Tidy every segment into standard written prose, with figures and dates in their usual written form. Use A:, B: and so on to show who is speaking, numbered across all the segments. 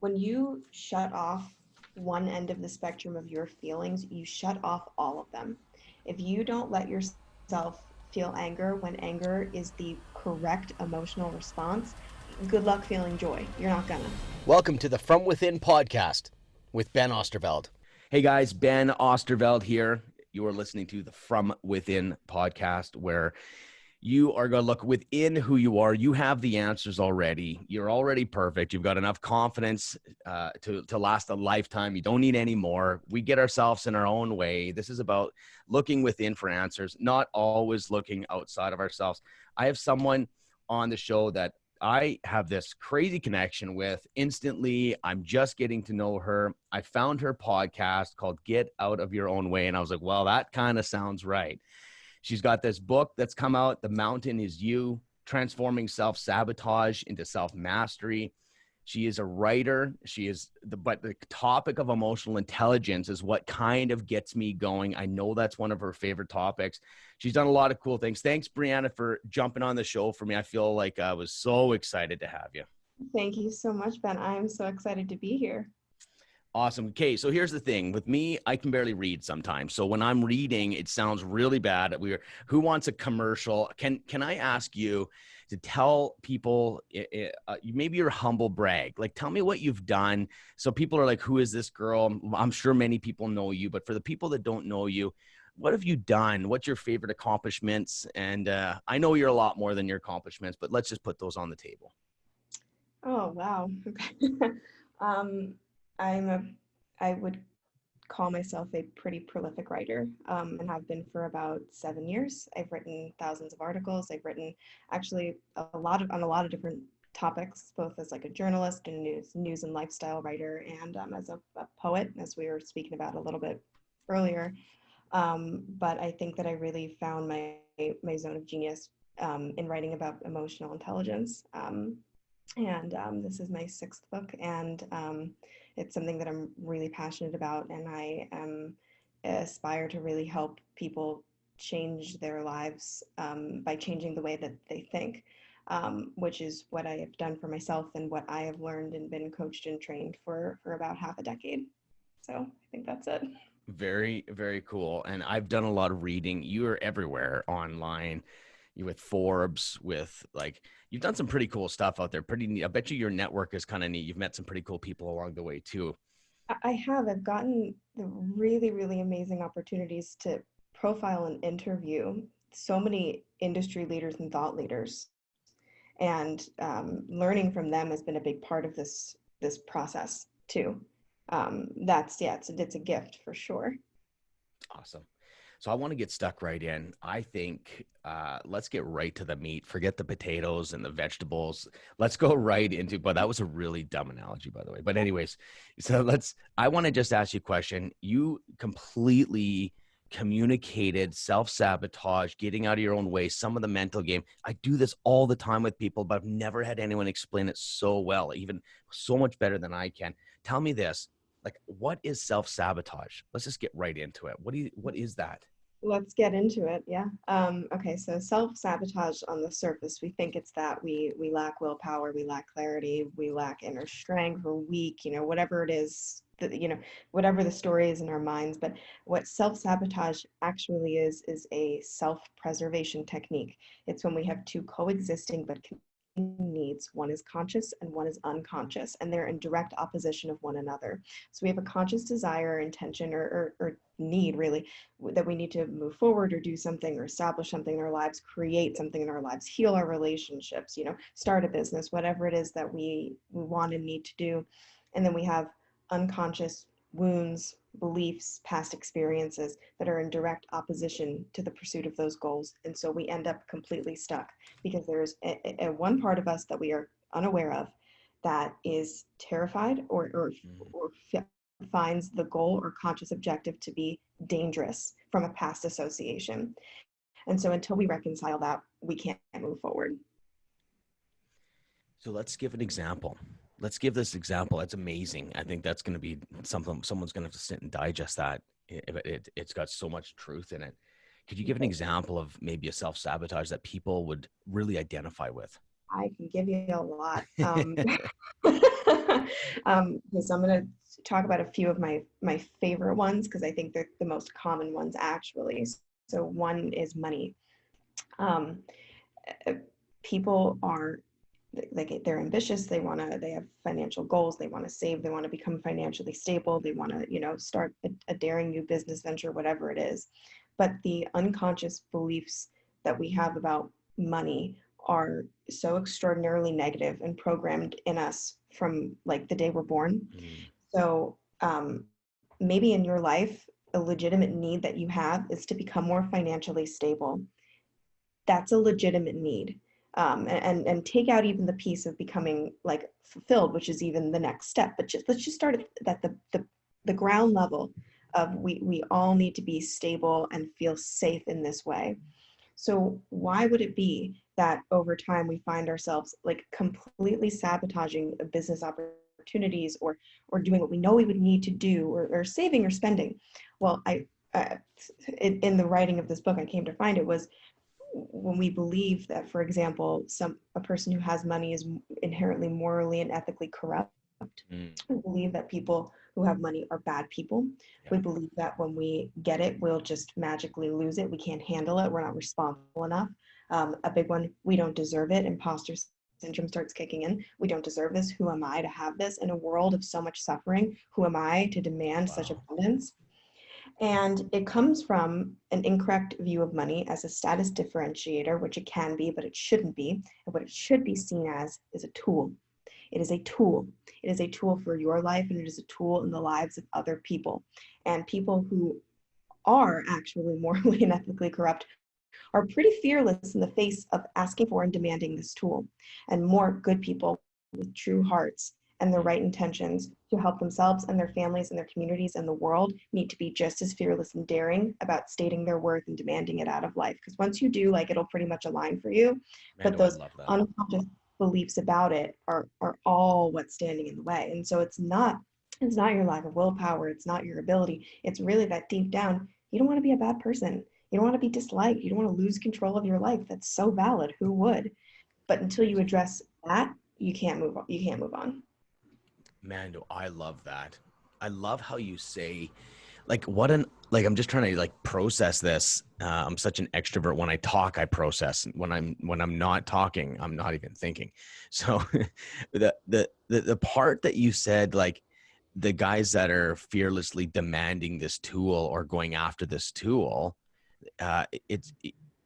A: when you shut off one end of the spectrum of your feelings, you shut off all of them. If you don't let yourself feel anger when anger is the correct emotional response, good luck feeling joy. You're not gonna.
B: Welcome to the From Within podcast with Ben Osterveld. Hey guys, Ben Osterveld here. You are listening to the From Within podcast, where you are going to look within who you are. You have the answers already. You're already perfect. You've got enough confidence to last a lifetime. You don't need any more. We get ourselves in our own way. This is about looking within for answers, not always looking outside of ourselves. I have someone on the show that I have this crazy connection with instantly. I'm just getting to know her. I found her podcast called Get Out of Your Own Way. And I was like, well, that kind of sounds right. She's got this book that's come out, The Mountain is You, Transforming Self-Sabotage into Self-Mastery. She is a writer. But the topic of emotional intelligence is what kind of gets me going. I know that's one of her favorite topics. She's done a lot of cool things. Thanks, Brianna, for jumping on the show for me. I feel like I was so excited to have you.
A: Thank you so much, Ben. I am so excited to be here.
B: Awesome. Okay, so here's the thing. With me, I can barely read sometimes. So when I'm reading, it sounds really bad. Who wants a commercial? Can I ask you to tell people, maybe your humble brag? Like, tell me what you've done. So people are like, who is this girl? I'm sure many people know you, but for the people that don't know you, what have you done? What's your favorite accomplishments? And I know you're a lot more than your accomplishments, but let's just put those on the table.
A: Oh, wow. Okay. I would call myself a pretty prolific writer, and have been for about 7 years. I've written thousands of articles. I've written actually on a lot of different topics, both as like a journalist and news and lifestyle writer, and as a poet, as we were speaking about a little bit earlier. But I think that I really found my zone of genius in writing about emotional intelligence. And this is my sixth book, and it's something that I'm really passionate about, and I aspire to really help people change their lives by changing the way that they think, which is what I have done for myself and what I have learned and been coached and trained for about half a decade. So I think that's it.
B: Very, very cool. And I've done a lot of reading. You're everywhere online. You with Forbes, you've done some pretty cool stuff out there. Pretty neat. I bet you your network is kind of neat. You've met some pretty cool people along the way too.
A: I've gotten the really, really amazing opportunities to profile and interview so many industry leaders and thought leaders. And learning from them has been a big part of this process too. It's a gift for sure.
B: Awesome. So I want to get stuck right in. I think let's get right to the meat. Forget the potatoes and the vegetables. Let's go right into, but that was a really dumb analogy, by the way. But anyways, I want to just ask you a question. You completely communicated self-sabotage, getting out of your own way, some of the mental game. I do this all the time with people, but I've never had anyone explain it so well, even so much better than I can. Tell me this, like, what is self-sabotage? Let's just get right into it. What is that?
A: Let's get into it. Yeah. Okay. So self-sabotage on the surface, we think it's that we lack willpower, we lack clarity, we lack inner strength, we're weak, whatever it is that, whatever the story is in our minds. But what self-sabotage actually is a self-preservation technique. It's when we have two coexisting but needs. One is conscious and one is unconscious, and they're in direct opposition of one another. So we have a conscious desire, intention, or need, really, that we need to move forward or do something or establish something in our lives, create something in our lives, heal our relationships, start a business, whatever it is that we want and need to do. And then we have unconscious wounds, beliefs, past experiences that are in direct opposition to the pursuit of those goals. And so we end up completely stuck because there's a one part of us that we are unaware of that is terrified or finds the goal or conscious objective to be dangerous from a past association. And so until we reconcile that, we can't move forward.
B: So let's give an example. Let's give this example. That's amazing. I think that's going to be something someone's going to have to sit and digest that. It's got so much truth in it. Could you give an example of maybe a self-sabotage that people would really identify with?
A: I can give you a lot. So I'm going to talk about a few of my favorite ones because I think they're the most common ones actually. So one is money. Um, People are like they're ambitious. They have financial goals. They want to save. They want to become financially stable. They want to, start a daring new business venture, whatever it is. But the unconscious beliefs that we have about money are so extraordinarily negative and programmed in us from like the day we're born.
B: Mm.
A: So maybe in your life, a legitimate need that you have is to become more financially stable. That's a legitimate need. And take out even the piece of becoming like fulfilled, which is even the next step. But let's just start at the ground level of we all need to be stable and feel safe in this way. So why would it be that over time we find ourselves like completely sabotaging business opportunities or doing what we know we would need to do or saving or spending? Well, in the writing of this book, I came to find it was when we believe that, for example, a person who has money is inherently morally and ethically corrupt.
B: Mm.
A: We believe that people who have money are bad people.
B: Yeah.
A: We believe that when we get it, we'll just magically lose it. We can't handle it. We're not responsible enough. A big one, we don't deserve it. Imposter syndrome starts kicking in. We don't deserve this. Who am I to have this? In a world of so much suffering, who am I to demand such
B: Wow.
A: abundance? And it comes from an incorrect view of money as a status differentiator, which it can be, but it shouldn't be. And what it should be seen as is a tool. It is a tool. It is a tool for your life, and it is a tool in the lives of other people. And people who are actually morally and ethically corrupt are pretty fearless in the face of asking for and demanding this tool. And more good people with true hearts and the right intentions to help themselves and their families and their communities and the world need to be just as fearless and daring about stating their worth and demanding it out of life. Because once you do, like it'll pretty much align for you.
B: Man,
A: But
B: do I
A: those
B: love that.
A: unconscious beliefs about it are all what's standing in the way. And so it's not your lack of willpower, it's not your ability. It's really that deep down, you don't want to be a bad person. You don't want to be disliked. You don't want to lose control of your life. That's so valid. Who would? But until you
B: Amazing.
A: address that, you can't move on. You can't move on.
B: Man, do I love that. I love how you say, like, what an, like, I'm just trying to like process this. I'm such an extrovert. When I talk, I process. When I'm not talking, I'm not even thinking. So the part that you said, like, the guys that are fearlessly demanding this tool or going after this tool, uh, it's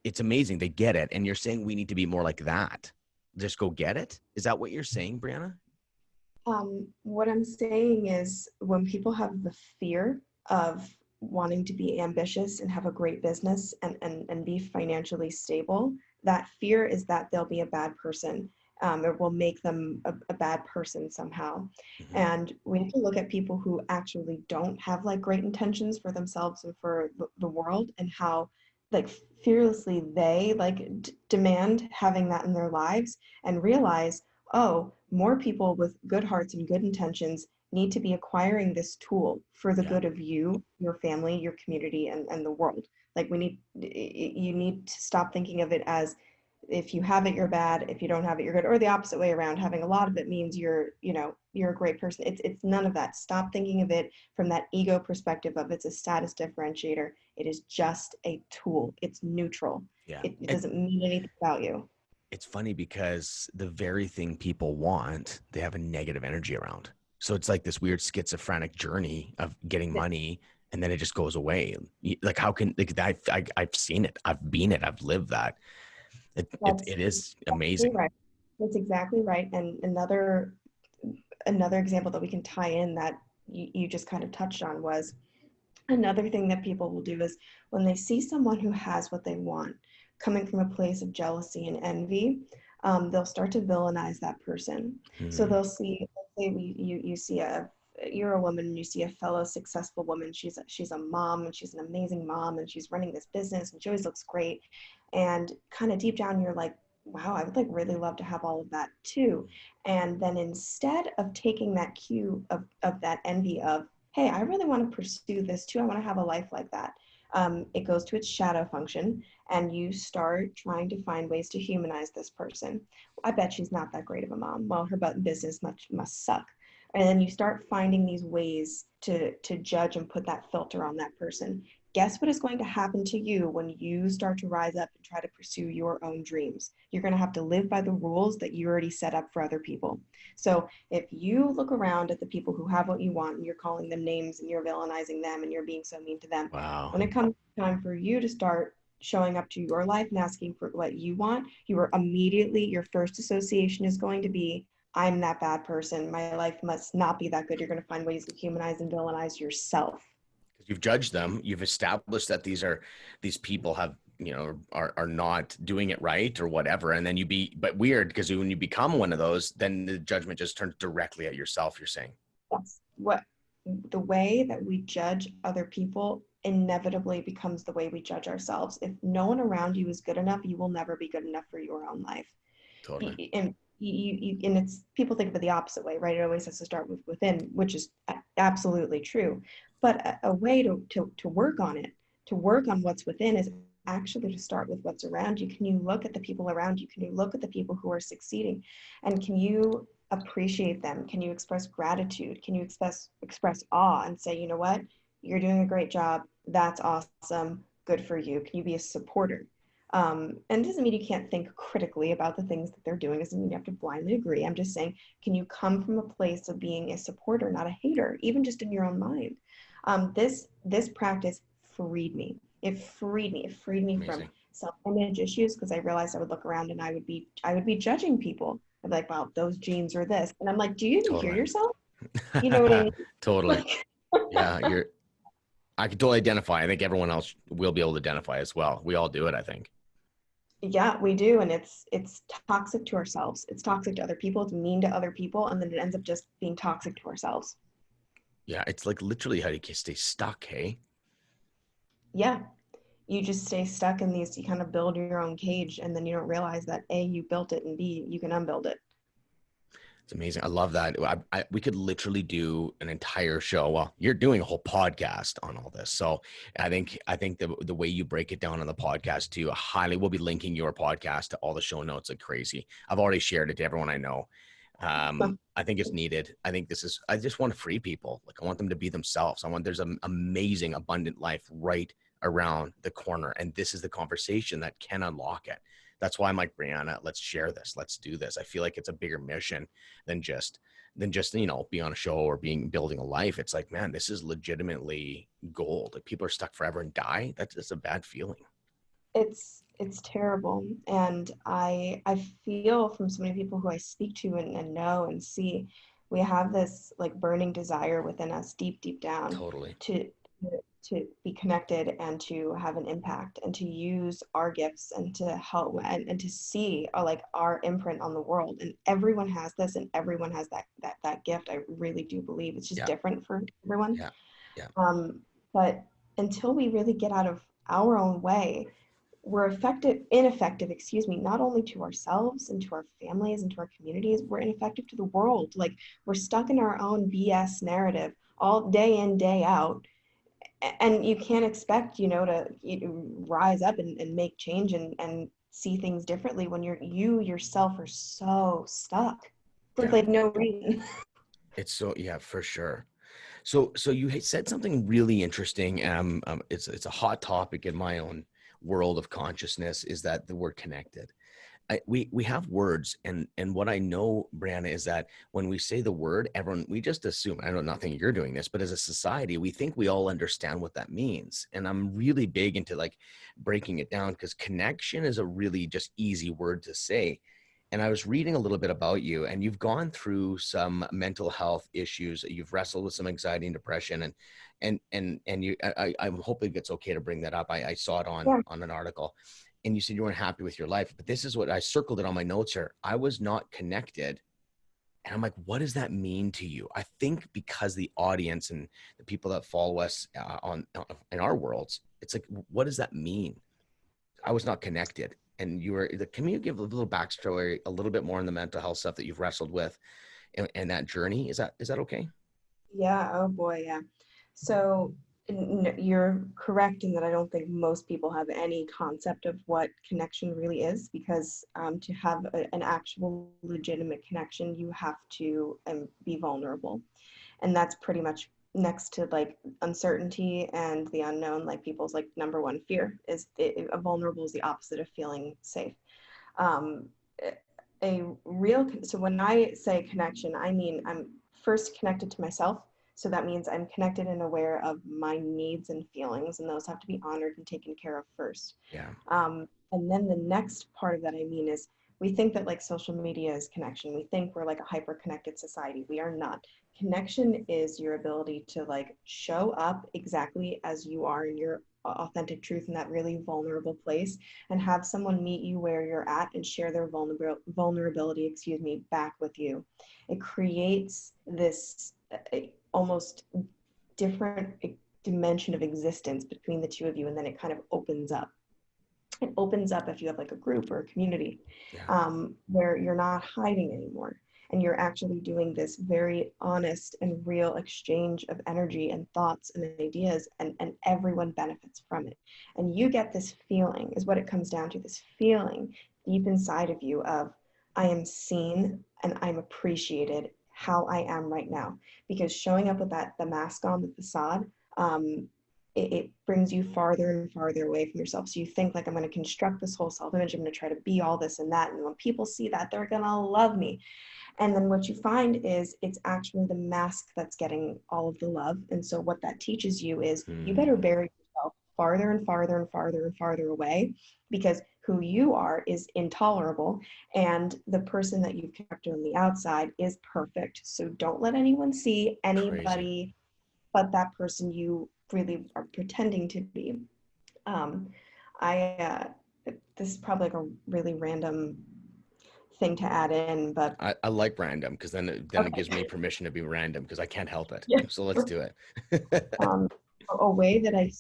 B: it's amazing. They get it, and you're saying we need to be more like that. Just go get it. Is that what you're saying, Brianna?
A: What I'm saying is when people have the fear of wanting to be ambitious and have a great business and be financially stable, that fear is that they'll be a bad person. It will make them a bad person somehow.
B: Mm-hmm.
A: And we need to look at people who actually don't have like great intentions for themselves and for the world and how like fearlessly they like demand having that in their lives and realize, oh, more people with good hearts and good intentions need to be acquiring this tool for the
B: Yeah.
A: good of you, your family, your community, and the world. Like you need to stop thinking of it as if you have it, you're bad. If you don't have it, you're good. Or the opposite way around. Having a lot of it means you're a great person. It's none of that. Stop thinking of it from that ego perspective of it's a status differentiator. It is just a tool. It's neutral.
B: Yeah.
A: It
B: And
A: doesn't mean anything about you.
B: it's funny because the very thing people want, they have a negative energy around. So it's like this weird schizophrenic journey of getting money and then it just goes away. Like, how can, like, I've seen it. I've been it. I've lived that.
A: That's
B: It is
A: exactly
B: amazing.
A: right. That's exactly right. And another example that we can tie in that you just kind of touched on was another thing that people will do is when they see someone who has what they want, coming from a place of jealousy and envy, they'll start to villainize that person. So
B: Hmm.
A: they'll see, let's say you see you're a woman and you see a fellow successful woman. She's a mom and she's an amazing mom and she's running this business and she always looks great. And kind of deep down, you're like, wow, I would like really love to have all of that too. And then instead of taking that cue of that envy of, hey, I really want to pursue this too. I want to have a life like that. It goes to its shadow function, and you start trying to find ways to humanize this person. I bet she's not that great of a mom. Well, her business must suck. And then you start finding these ways to judge and put that filter on that person. Guess what is going to happen to you when you start to rise up and try to pursue your own dreams? You're going to have to live by the rules that you already set up for other people. So if you look around at the people who have what you want and you're calling them names and you're villainizing them and you're being so mean to them,
B: Wow.
A: when it comes time for you to start showing up to your life and asking for what you want, you are immediately, your first association is going to be, I'm that bad person. My life must not be that good. You're going to find ways to humanize and villainize yourself.
B: Because you've judged them, you've established that these people have, are not doing it right or whatever. And then but weird, because when you become one of those, then the judgment just turns directly at yourself, you're saying.
A: Yes. The way that we judge other people inevitably becomes the way we judge ourselves. If no one around you is good enough, you will never be good enough for your own life.
B: Totally.
A: And it's, people think of it the opposite way, right? It always has to start within, which is absolutely true. But a way to work on it, to work on what's within, is actually to start with what's around you. Can you look at the people around you? Can you look at the people who are succeeding? And can you appreciate them? Can you express gratitude? Can you express awe and say, you know what, you're doing a great job. That's awesome. Good for you. Can you be a supporter? And it doesn't mean you can't think critically about the things that they're doing. It doesn't mean you have to blindly agree. I'm just saying, can you come from a place of being a supporter, not a hater, even just in your own mind? This practice freed me. It freed me. It freed me
B: Amazing.
A: from self-image issues, because I realized I would look around and I would be judging people. I'd be like, wow, those jeans are this. And I'm like, do you even hear yourself? You know what I mean?
B: Totally.
A: Like,
B: Yeah, I can totally identify. I think everyone else will be able to identify as well. We all do it, I think.
A: yeah, we do. And it's toxic to ourselves. It's toxic to other people. It's mean to other people. And then it ends up just being toxic to ourselves.
B: Yeah, it's like literally how you stay stuck, hey?
A: Yeah. You just stay stuck in these, you kind of build your own cage, and then you don't realize that A, you built it, and B, you can unbuild it.
B: It's amazing. I love that. We could literally do an entire show. Well, you're doing a whole podcast on all this. So I think the way you break it down on the podcast too, we'll be linking your podcast to all the show notes like crazy. I've already shared it to everyone I know. I think it's needed. I just want to free people. Like, I want them to be themselves. There's an amazing, abundant life right around the corner. And this is the conversation that can unlock it. That's why I'm like, Brianna, let's share this. Let's do this. I feel like it's a bigger mission than just, be on a show or building a life. It's like, man, this is legitimately gold. Like, people are stuck forever and die. That's just a bad feeling.
A: It's terrible. And I feel from so many people who I speak to and know and see, we have this like burning desire within us deep down
B: Totally.
A: to be connected and to have an impact and to use our gifts and to help and to see like our imprint on the world. And everyone has this, and everyone has that gift. I really do believe it's just different for everyone.
B: Yeah. Yeah.
A: But until we really get out of our own way, we're ineffective, not only to ourselves and to our families and to our communities, we're ineffective to the world. Like, we're stuck in our own BS narrative all day in, day out. And you can't expect, to rise up and make change and see things differently when you yourself are so stuck for like no reason.
B: It's so, yeah, for sure. So you had said something really interesting. It's a hot topic in my own world of consciousness, is that the word connected. We have words, and what I know, Brianna, is that when we say the word, we just assume, I know nothing you're doing this, but as a society, we think we all understand what that means. And I'm really big into like breaking it down, because connection is a really just easy word to say. And I was reading a little bit about you, and you've gone through some mental health issues. You've wrestled with some anxiety and depression, and I'm hoping it's okay to bring that up. I saw it on an article, and you said you weren't happy with your life, but this is what I circled it on my notes here. I was not connected. And I'm like, what does that mean to you? I think because the audience and the people that follow us in our worlds, it's like, what does that mean? I was not connected. And can you give a little backstory, a little bit more on the mental health stuff that you've wrestled with and that journey? Is that okay?
A: Yeah. Oh boy. Yeah. So You're correct in that I don't think most people have any concept of what connection really is, because to have an actual legitimate connection, you have to be vulnerable. And that's pretty much next to like uncertainty and the unknown, like people's like number one fear is a vulnerable is the opposite of feeling safe. Um, so when I say connection, I mean I'm first connected to myself. So that means I'm connected and aware of my needs and feelings, and those have to be honored and taken care of first.
B: Yeah.
A: And then the next part of that I mean is we think that like social media is connection. We think we're like a hyper connected society. We are not. Connection is your ability to like show up exactly as you are in your authentic truth in that really vulnerable place, and have someone meet you where you're at and share their vulnerability, back with you. It creates this almost different dimension of existence between the two of you, and then it kind of opens up. It opens up if you have like a group or a community,
B: Yeah.
A: where you're not hiding anymore, and you're actually doing this very honest and real exchange of energy and thoughts and ideas, and everyone benefits from it. And you get this feeling, is what it comes down to, this feeling deep inside of you of, I am seen and I'm appreciated how I am right now. Because showing up with the mask on, the facade, it brings you farther and farther away from yourself. So you think like, I'm going to construct this whole self-image, I'm going to try to be all this and that, and when people see that, they're going to love me. And then what you find is it's actually the mask that's getting all of the love. And so what that teaches you is you better bury yourself farther and farther and farther and farther away, because who you are is intolerable, and the person that you've kept on the outside is perfect. So don't let anyone see
B: Crazy.
A: anybody but that person you really are pretending to be. Um, this is probably like a really random thing to add in, but
B: I like random because then it gives me
A: okay.
B: permission to be random because I can't help it.
A: Yeah.
B: So let's do it.
A: Um, a way that I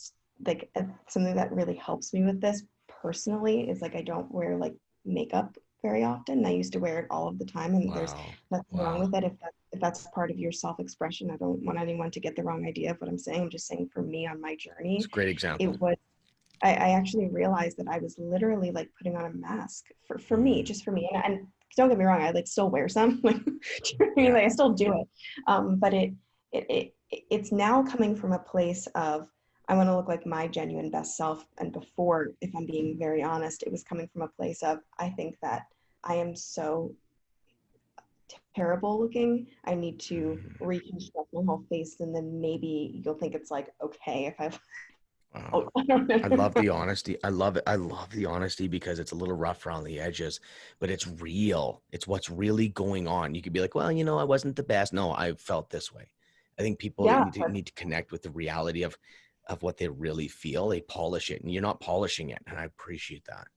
A: like, something that really helps me with this personally is like, I don't wear like makeup very often. I used to wear it all of the time, and there's
B: Wow.
A: nothing wrong
B: Wow.
A: with it if that's part of your self-expression. I don't want anyone to get the wrong idea of what I'm saying. I'm just saying for me on my
B: It's
A: journey,
B: a great example.
A: it was I actually realized that I was literally like putting on a mask for me, just for me. And don't get me wrong, I like still wear some, like, do you know what I mean?
B: Yeah.
A: Like I still do it. But it's now coming from a place of, I want to look like my genuine best self. And before, if I'm being very honest, it was coming from a place of, I think that I am so terrible looking. I need to reconstruct my whole face, and then maybe you'll think it's like okay if I've
B: Wow.
A: oh, I don't
B: I love
A: know.
B: the honesty. I love it. I love the honesty because it's a little rough around the edges, but it's real. It's what's really going on. You could be like, well, I wasn't the best. No, I felt this way. I think people
A: Yeah.
B: need to connect with the reality of what they really feel. They polish it, and you're not polishing it, and I appreciate that.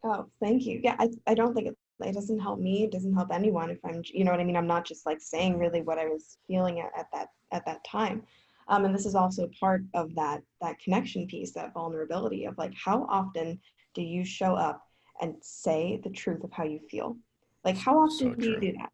A: Oh, thank you. Yeah, I don't think it doesn't help me. It doesn't help anyone if I'm, you know what I mean? I'm not just like saying
B: Mhm.
A: really what I was feeling at that time. And this is also part of that connection piece, that vulnerability of like, how often do you show up and say the truth of how you feel? Like, how
B: So
A: often do you
B: true.
A: do that?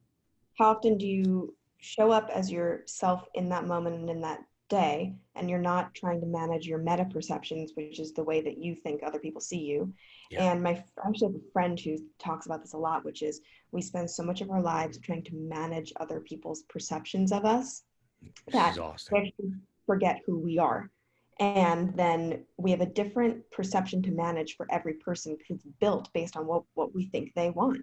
A: How often do you show up as yourself in that moment and in that day, and you're not trying to manage your meta perceptions, which is the way that you think other people see you?
B: Yeah.
A: And I actually have a friend who talks about this a lot, which is we spend so much of our lives trying to manage other people's perceptions of us
B: She's
A: that
B: awesome.
A: we actually forget who we are. And then we have a different perception to manage for every person, because it's built based on what we think they want.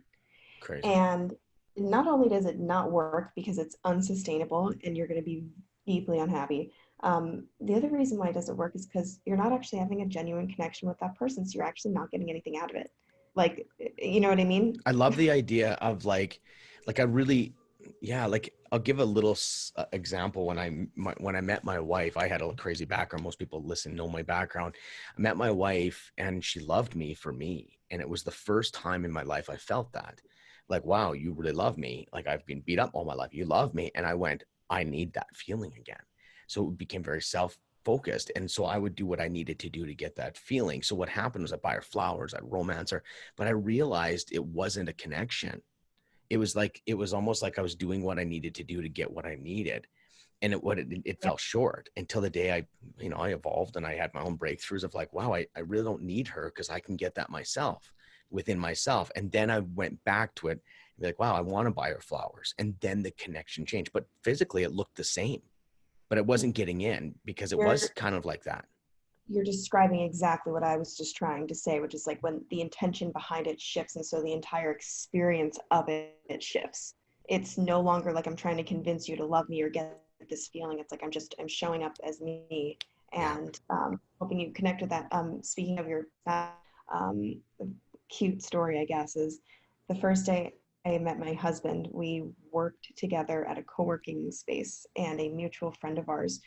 B: Crazy.
A: And not only does it not work because it's unsustainable and you're going to be deeply unhappy, the other reason why it doesn't work is because you're not actually having a genuine connection with that person. So you're actually not getting anything out of it. Like, you know what I mean?
B: I love the idea of I really, yeah, like I'll give a little example. When I met my wife, I had a crazy background. Most people listen know my background. I met my wife, and she loved me for me, and it was the first time in my life I felt that, like, wow, you really love me. Like I've been beat up all my life. You love me, and I went, I need that feeling again. So it became very focused, and so I would do what I needed to do to get that feeling. So what happened was I buy her flowers, I romance her, but I realized it wasn't a connection. It was almost like I was doing what I needed to do to get what I needed. And it
A: Yeah.
B: fell short until the day I evolved and I had my own breakthroughs of like, wow, I really don't need her because I can get that myself within myself. And then I went back to it and be like, wow, I want to buy her flowers. And then the connection changed, but physically it looked the same, but it wasn't getting in because it was
A: You're
B: kind of like that.
A: you're describing exactly what I was just trying to say, which is like when the intention behind it shifts, and so the entire experience of it shifts. It's no longer like I'm trying to convince you to love me or get this feeling. It's like I'm showing up as me,
B: Yeah.
A: and hoping you connect with that. Speaking of your um, cute story, I guess, is the first day I met my husband. We worked together at a co-working space, and a mutual friend of ours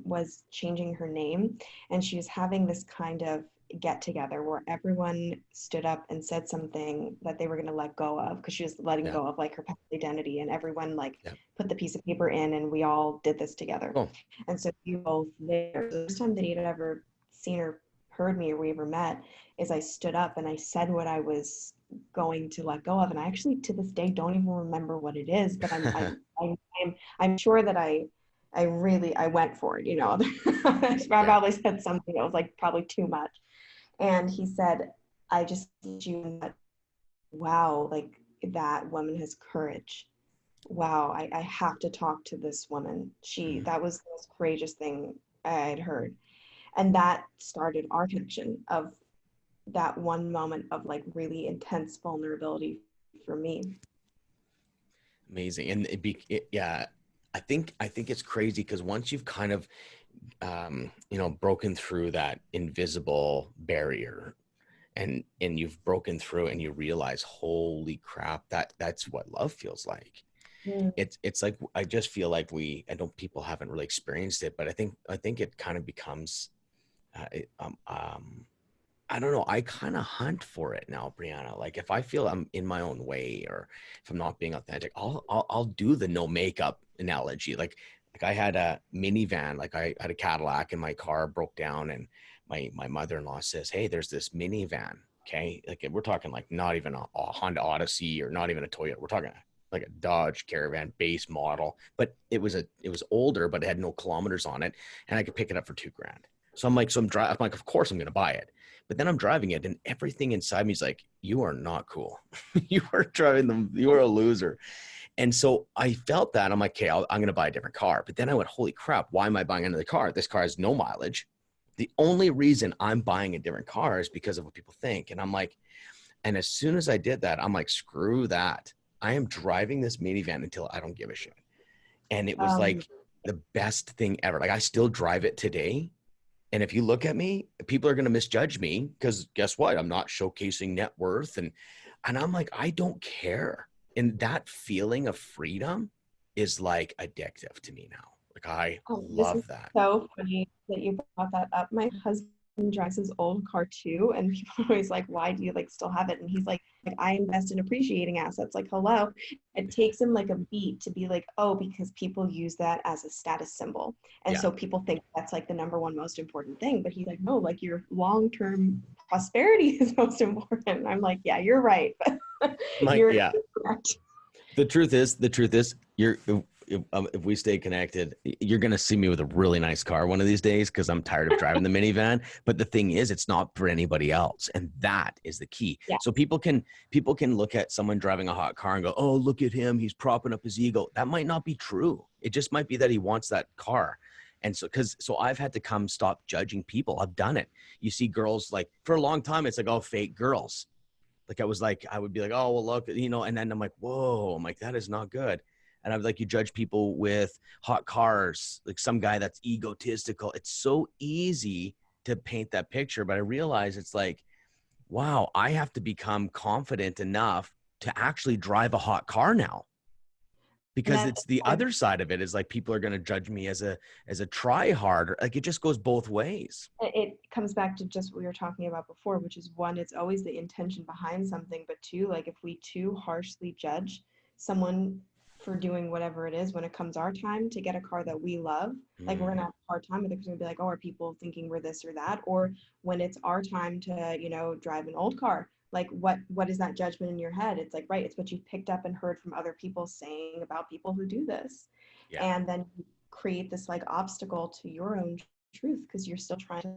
A: was changing her name, and she was having this kind of get together where everyone stood up and said something that they were going to let go of, because she was letting
B: Yeah.
A: go of like her past identity, and everyone like
B: Yeah.
A: put the piece of paper in, and we all did this together.
B: Cool.
A: And so you both there, the first time that he'd ever seen or heard me or we ever met is I stood up and I said what I was going to let go of, and I actually to this day don't even remember what it is, but I'm sure that I went for it, you know. I
B: Yeah.
A: probably said something that was like probably too much. And he said, I just you that, wow, like that woman has courage. Wow, I have to talk to this woman.
B: Mhm.
A: That was the most courageous thing I had heard. And that started our connection of that one moment of like really intense vulnerability for me.
B: Amazing. And yeah, I think it's crazy because once you've kind of, broken through that invisible barrier and you've broken through and you realize, holy crap, that's what love feels like.
A: Mm.
B: It's like, I just feel like I know people haven't really experienced it, but I think it kind of becomes, uh, it, um, um, I don't know. I kind of hunt for it now, Brianna. Like if I feel I'm in my own way or if I'm not being authentic, I'll do the no makeup analogy. Like I had a minivan, like I had a Cadillac and my car broke down and my mother-in-law says, "Hey, there's this minivan." Okay. Like we're talking like not even a Honda Odyssey or not even a Toyota. We're talking like a Dodge Caravan base model, but it was older, but it had no kilometers on it. And I could pick it up for $2,000. So I'm like, of course I'm going to buy it. But then I'm driving it and everything inside me is like, you are not cool. You are driving them. You are a loser. And so I felt that I'm like, okay, I'm going to buy a different car. But then I went, holy crap, why am I buying another car? This car has no mileage. The only reason I'm buying a different car is because of what people think. And I'm like, and as soon as I did that, I'm like, screw that. I am driving this minivan until I don't give a shit. And it was
A: Um,
B: like the best thing ever. Like I still drive it today. And if you look at me, people are going to misjudge me because guess what? I'm not showcasing net worth. And I'm like, I don't care. And that feeling of freedom is like addictive to me now. Like I
A: Oh, this is
B: love that.
A: so funny that you brought that up. My husband drives his old car too, and people are always like, "Why do you like still have it?" And he's like, I invest in appreciating assets. Like, hello, it takes him like a beat to be like, "Oh, because people use that as a status symbol, and
B: Yeah.
A: so people think that's like the number one most important thing." But he's like, "No, like your long-term prosperity is most important." And I'm like, "Yeah, you're right, but
B: Like,
A: you're
B: yeah.
A: correct."
B: The truth is, if we stay connected, you're gonna see me with a really nice car one of these days because I'm tired of driving the minivan. But the thing is, it's not for anybody else, and that is the key.
A: Yeah.
B: So people can look at someone driving a hot car and go, "Oh, look at him, he's propping up his ego." That might not be true. It just might be that he wants that car. And so I've had to come stop judging people. I've done it. You see girls like for a long time, it's like, oh, fake girls. Like I would be like, oh, well, look, and then I'm like, whoa, I'm like, that is not good. And I would like, you judge people with hot cars, like some guy that's egotistical. It's so easy to paint that picture, but I realize it's like, wow, I have to become confident enough to actually drive a hot car now
A: And
B: because
A: that
B: it's the other side of it is like, people are going to judge me as a try hard. Like it just goes both ways.
A: it comes back to just what we were talking about before, which is one, it's always the intention behind something, but two, like if we too harshly judge someone for doing whatever it is when it comes our time to get a car that we love, like we're
B: Mm,
A: gonna have a hard time with it because we're gonna be like, oh, are people thinking we're this or that? Or when it's our time to, drive an old car, like what is that judgment in your head? It's like, right, it's what you've picked up and heard from other people saying about people who do this.
B: yeah.
A: And then you create this like obstacle to your own truth, because you're still trying to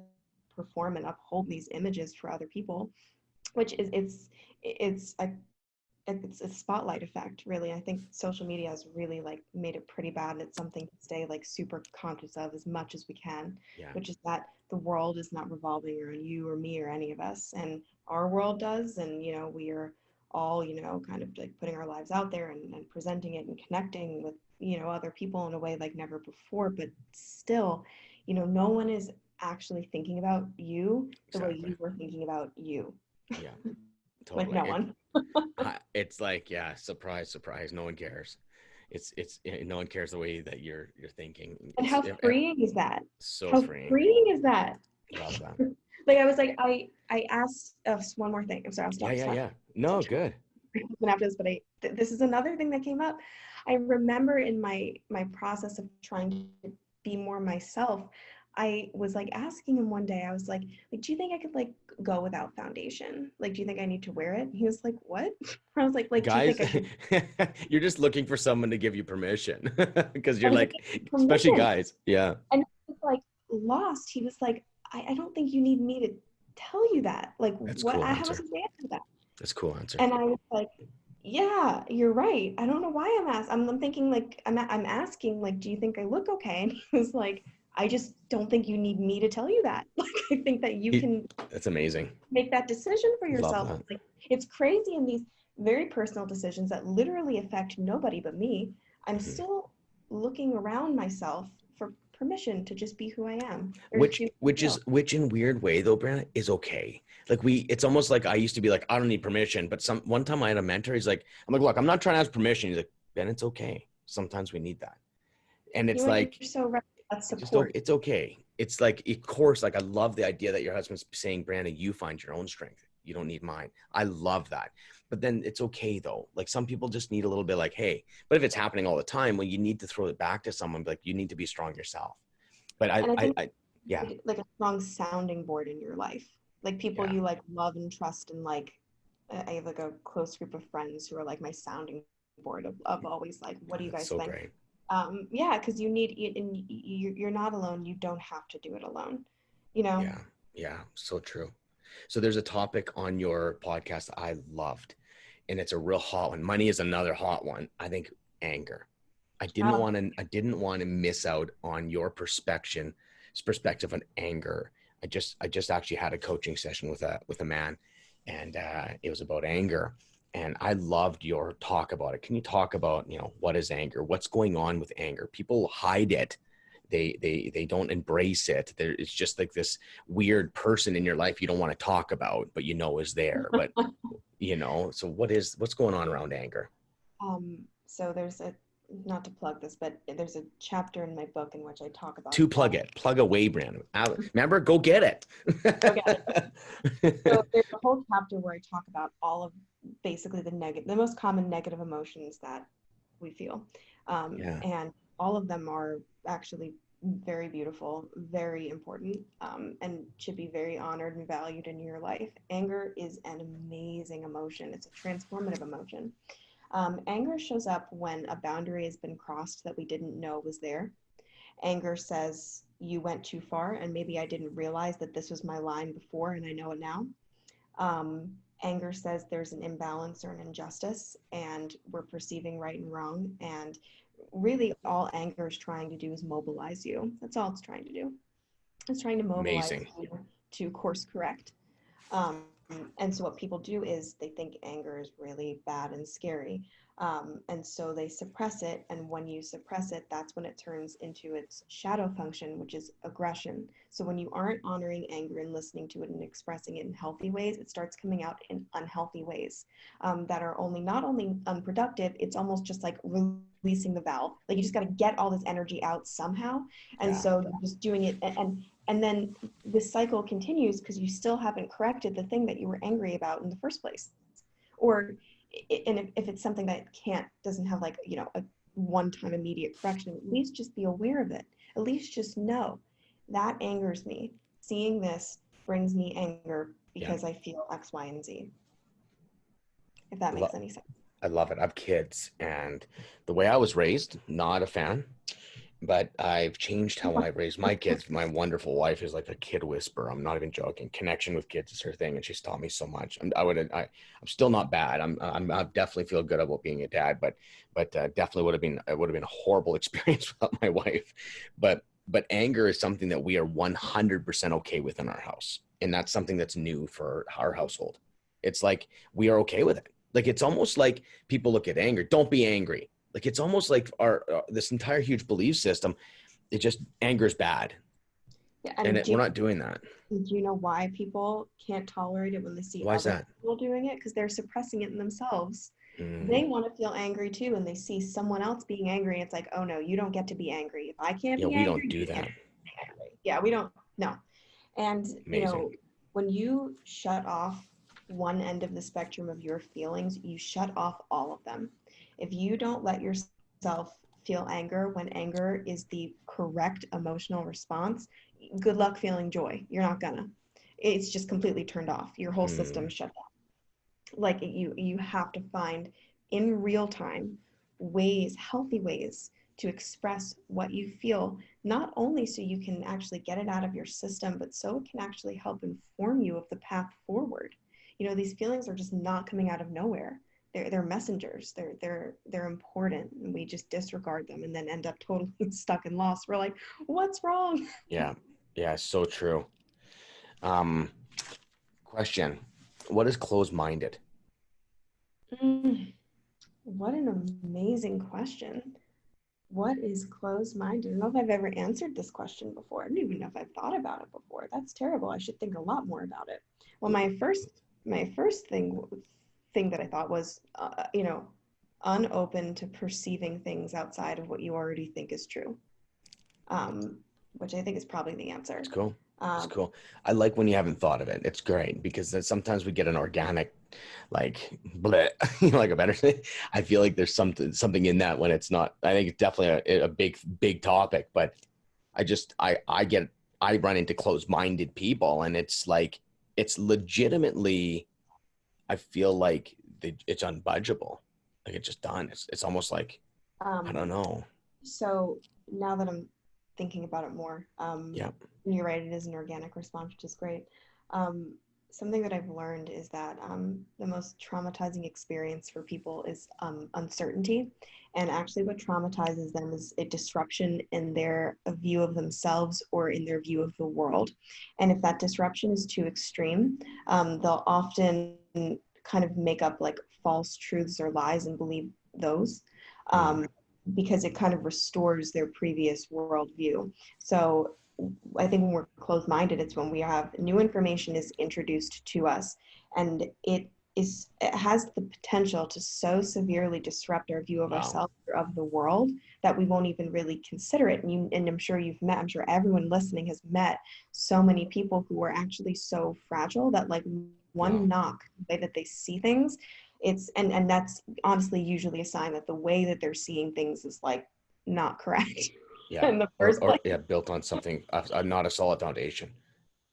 A: perform and uphold these images for other people, which is it's a spotlight effect, really. I think social media has really like made it pretty bad, and it's something to stay like super conscious of as much as we can.
B: Yeah.
A: Which is that the world is not revolving around you or me or any of us, and our world does. And we are all kind of like putting our lives out there and presenting it and connecting with other people in a way like never before. But still, no one is actually thinking about you the way you were thinking about you.
B: Yeah, totally.
A: Like no one.
B: It's like, yeah, surprise, surprise. No one cares. It's no one cares the way that you're thinking.
A: And how freeing is that?
B: So
A: How
B: freeing.
A: freeing is that?
B: Love that.
A: Like I was like, I asked one more thing. I'm sorry, I'll stop.
B: Yeah. No, good.
A: After this, but this is another thing that came up. I remember in my process of trying to be more myself, I was like asking him one day, I was like, do you think I could like go without foundation? Like, do you think I need to wear it? He was like, what? I was like,
B: guys,
A: do you think I should?
B: You're just looking for someone to give you permission because you're like, especially guys. Yeah.
A: And he was like lost. He was like, I don't think you need me to tell you that. Like,
B: that's
A: what?
B: Cool
A: I have
B: answer.
A: to answer that.
B: That's a cool answer.
A: And I was like, yeah, you're right. I don't know why I'm asking. I'm thinking like, I'm asking like, do you think I look okay? And he was like, I just don't think you need me to tell you that. Like, I think that you can.
B: That's amazing.
A: Make that decision for yourself. Like, it's crazy in these very personal decisions that literally affect nobody but me. I'm still looking around myself for permission to just be who I am.
B: Which in weird way though, Brianna, is okay. Like it's almost like I used to be like, I don't need permission. But one time I had a mentor, I'm like, look, I'm not trying to ask permission. He's like, Ben, it's okay. Sometimes we need that. And it's like,
A: you're so right. That's support.
B: It's okay. It's like, of course, like I love the idea that your husband's saying, Brianna, you find your own strength. You don't need mine. I love that. But then it's okay though. Like some people just need a little bit like, hey, but if it's happening all the time, well, you need to throw it back to someone. Like you need to be strong yourself. But yeah.
A: Like a strong sounding board in your life. Like people you like love and trust, and like I have like a close group of friends who are like my sounding board of always like, what do you guys think?
B: Great.
A: Yeah, because you need it, and you're not alone. You don't have to do it alone,
B: Yeah, so true. So there's a topic on your podcast I loved, and it's a real hot one. Money is another hot one. I think anger. I didn't want to miss out on your perspective on anger. I just actually had a coaching session with a man, and it was about anger. And I loved your talk about it. Can you talk about, what is anger? What's going on with anger? People hide it. They don't embrace it. It's just like this weird person in your life you don't want to talk about, but is there. But, so what's going on around anger?
A: So there's not to plug this, but there's a chapter in my book in which I talk about
B: plug away, Brandon. Remember, go get it.
A: So there's a whole chapter where I talk about all of basically the most common negative emotions that we feel. And all of them are actually very beautiful, very important, and should be very honored and valued in your life. Anger is an amazing emotion. It's a transformative emotion. Anger shows up when a boundary has been crossed that we didn't know was there. Anger says, you went too far, and maybe I didn't realize that this was my line before, and I know it now. Anger says there's an imbalance or an injustice, and we're perceiving right and wrong. And really, all anger is trying to do is mobilize you. That's all it's trying to do. It's trying to mobilize you to course correct. And so what people do is they think anger is really bad and scary. And so they suppress it. And when you suppress it, that's when it turns into its shadow function, which is aggression. So when you aren't honoring anger and listening to it and expressing it in healthy ways, it starts coming out in unhealthy ways that are not only unproductive, it's almost just like releasing the valve. Like you just got to get all this energy out somehow. And so you're just doing it. And then this cycle continues because you still haven't corrected the thing that you were angry about in the first place. Or and if it's something that doesn't have like, a one-time immediate correction, at least just be aware of it. At least just know that angers me. Seeing this brings me anger because I feel X, Y, and Z. If that makes any sense.
B: I love it. I have kids, and the way I was raised, not a fan. but I've changed how I raise my kids. My wonderful wife is like a kid whisperer. I'm not even joking. Connection with kids is her thing, and she's taught me so much. I'm still not bad. I definitely feel good about being a dad, but definitely it would have been a horrible experience without my wife. But anger is something that we are 100% okay with in our house, and that's something that's new for our household. It's like we are okay with it. Like it's almost like people look at anger. Don't be angry. Like it's almost like our this entire huge belief system. It just anger is bad,
A: Yeah,
B: and
A: and
B: we're not doing that.
A: do you know why people can't tolerate it when they see
B: Why is
A: other
B: that?
A: people doing it? Because they're suppressing it in themselves.
B: Mm,
A: They want to feel angry too, and they see someone else being angry. It's like, oh no, you don't get to be angry. If I can't
B: yeah,
A: be
B: we
A: angry,
B: don't do
A: you can't
B: that.
A: be angry. Yeah, we don't. No. And,
B: Amazing.
A: when you shut off one end of the spectrum of your feelings, you shut off all of them. If you don't let yourself feel anger when anger is the correct emotional response, good luck feeling joy. You're not gonna. It's just completely turned off. Your whole system
B: Mm,
A: shut down. Like you have to find in real time ways, healthy ways to express what you feel, not only so you can actually get it out of your system, but so it can actually help inform you of the path forward. These feelings are just not coming out of nowhere. They're messengers. They're important, and we just disregard them and then end up totally stuck and lost. We're like, what's wrong?
B: yeah, yeah, so true. Um, Question: what is closed-minded?
A: What an amazing question. What is closed minded? I don't know if I've ever answered this question before. I don't even know if I've thought about it before. That's terrible. I should think a lot more about it. Well, my first thing that I thought was, unopen to perceiving things outside of what you already think is true, um, which I think is probably the
B: It's
A: answer.
B: cool. It's
A: Um,
B: cool. I like when you haven't thought of it. It's great because then sometimes we get an organic, like, bleh, like a better thing. I feel like there's something in that when it's not. I think it's definitely a big topic, but I run into closed-minded people, and it's like it's legitimately. I feel like it's unbudgeable. Like it's just done. It's almost like I
A: um,
B: don't know.
A: So now that I'm thinking about it more,
B: Yeah.
A: you're right, it is an organic response, which is great. Um, Something that I've learned is that the most traumatizing experience for people is uncertainty. And actually, what traumatizes them is a disruption in their view of themselves or in their view of the world. And if that disruption is too extreme, they'll often kind of make up like false truths or lies and believe those.
B: Mm,
A: Um, because it kind of restores their previous worldview. So I think when we're closed-minded, it's when we have new information is introduced to us, and it has the potential to so severely disrupt our view of
B: wow.
A: ourselves or of the world that we won't even really consider it. And I'm sure everyone listening has met so many people who are actually so fragile that like
B: Yeah.
A: one knock, the way that they see things, and that's honestly usually a sign that the way that they're seeing things is like not correct
B: Yeah.
A: in the
B: Or
A: first place.
B: yeah, built on something not a solid foundation.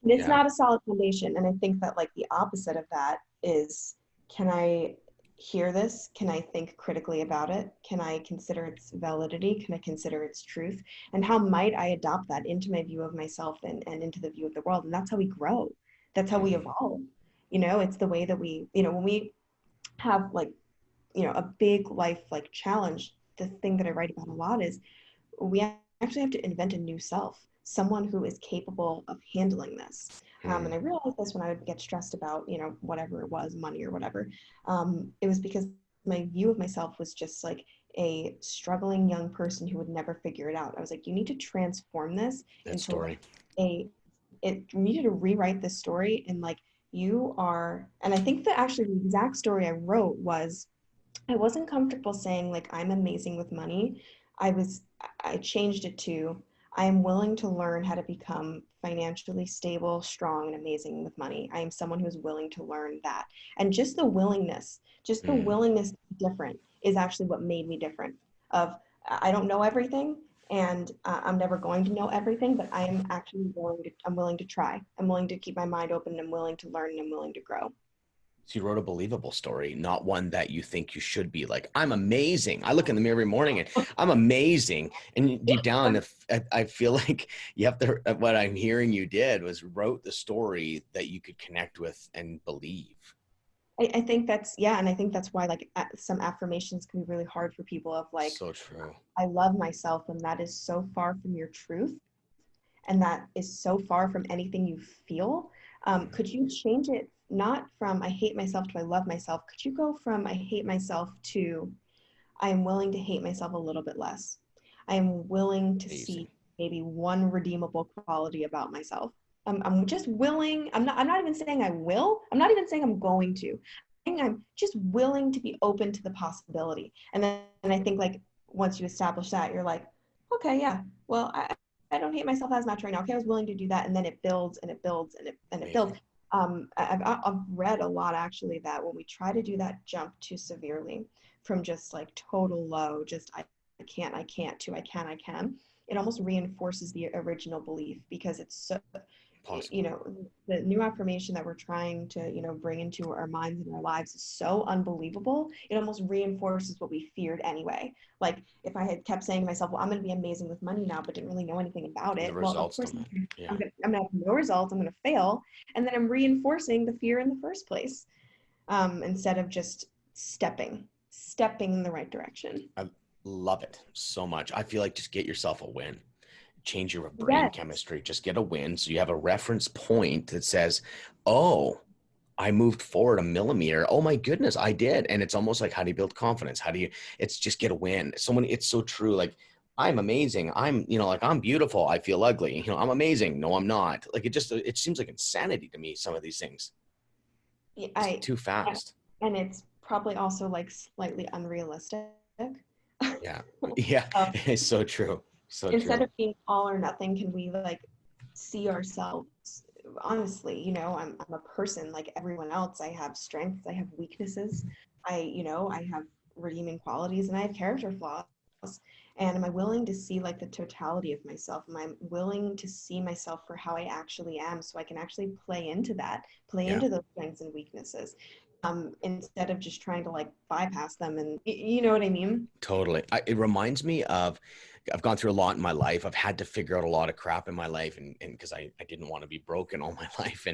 A: It's
B: Yeah.
A: not a solid foundation. And I think that like the opposite of that is, can I hear this? Can I think critically about it? Can I consider its validity? Can I consider its truth? And how might I adopt that into my view of myself and into the view of the world? And that's how we grow. That's how we
B: Mm,
A: evolve. It's the way that we, when we have like, a big life like challenge, the thing that I write about a lot is we actually have to invent a new self, someone who is capable of handling this. And
B: mm,
A: I realized this when I would get stressed about, whatever it was, money or whatever. It was because my view of myself was just like a struggling young person who would never figure it out. I was like, you need to transform this
B: that
A: into like
B: story.
A: a, it you needed to rewrite this story and like you are, and I think that actually the exact story I wrote was I wasn't comfortable saying like I'm amazing with money. I changed it to I am willing to learn how to become financially stable, strong, and amazing with money. I am someone who is willing to learn that. And just the
B: Mm,
A: willingness to be different is actually what made me different. Of I don't know everything and I'm never going to know everything, but I am actually I'm willing to try. I'm willing to keep my mind open and I'm willing to learn and I'm willing to grow.
B: So you wrote a believable story, not one that you think you should be. Like, I'm amazing. I look in the mirror every morning and I'm amazing. And deep down, if I feel like you have to, what I'm hearing you did was wrote the story that you could connect with and believe.
A: I think that's, yeah. And I think that's why like some affirmations can be really hard for people of like,
B: So true.
A: I love myself, and that is so far from your truth. And that is so far from anything you feel. Could you change it not from I hate myself to I love myself? Could you go from I hate myself to I am willing to hate myself a little bit less? I am willing to see
B: Amazing.
A: maybe one redeemable quality about myself. I'm just willing. I'm not even saying I will. I'm not even saying I'm going to. I'm just willing to be open to the possibility. And I think like once you establish that, you're like, okay, yeah, well, I don't hate myself as much right now. Okay, I was willing to do that, and then it builds and it builds and it builds.
B: Amazing.
A: I've read a lot actually that when we try to do that jump too severely from just like total low, just I can't to I can, it almost reinforces the original belief because it's so, you
B: Possible.
A: know, the new affirmation that we're trying to, you know, bring into our minds and our lives is so unbelievable. It almost reinforces what we feared anyway. Like if I had kept saying to myself, well, I'm going to be amazing with money now, but didn't really know anything about
B: And the
A: it. Well, of
B: results
A: course,
B: don't matter. Yeah.
A: I'm going to have no results. I'm going to fail. And then I'm reinforcing the fear in the first place, instead of just stepping in the right direction.
B: I love it so much. I feel like just get yourself a win. Change your brain
A: Yes.
B: chemistry. Just get a win. So you have a reference point that says, oh, I moved forward a millimeter. Oh my goodness, I did. And it's almost like, how do you build confidence? How do you, it's just get a win. Someone, it's so true. Like, I'm amazing. I'm, like, I'm beautiful. I feel ugly. I'm amazing. No, I'm not. Like, it seems like insanity to me, some of these things.
A: Yeah,
B: Just too fast.
A: and it's probably also like slightly unrealistic.
B: Yeah. Yeah.
A: um,
B: It's so true. So
A: Instead
B: true.
A: of being all or nothing, can we like see ourselves honestly? You know, I'm a person like everyone else. I have strengths, I have weaknesses, I have redeeming qualities, and I have character flaws. And am I willing to see like the totality of myself? Am I willing to see myself for how I actually am, so I can actually play into that, play
B: Yeah.
A: into those strengths and weaknesses, instead of just trying to like bypass them? And you know what I mean?
B: Totally. It reminds me of, I've gone through a lot in my life. I've had to figure out a lot of crap in my life, and because I didn't want to be broken all my life.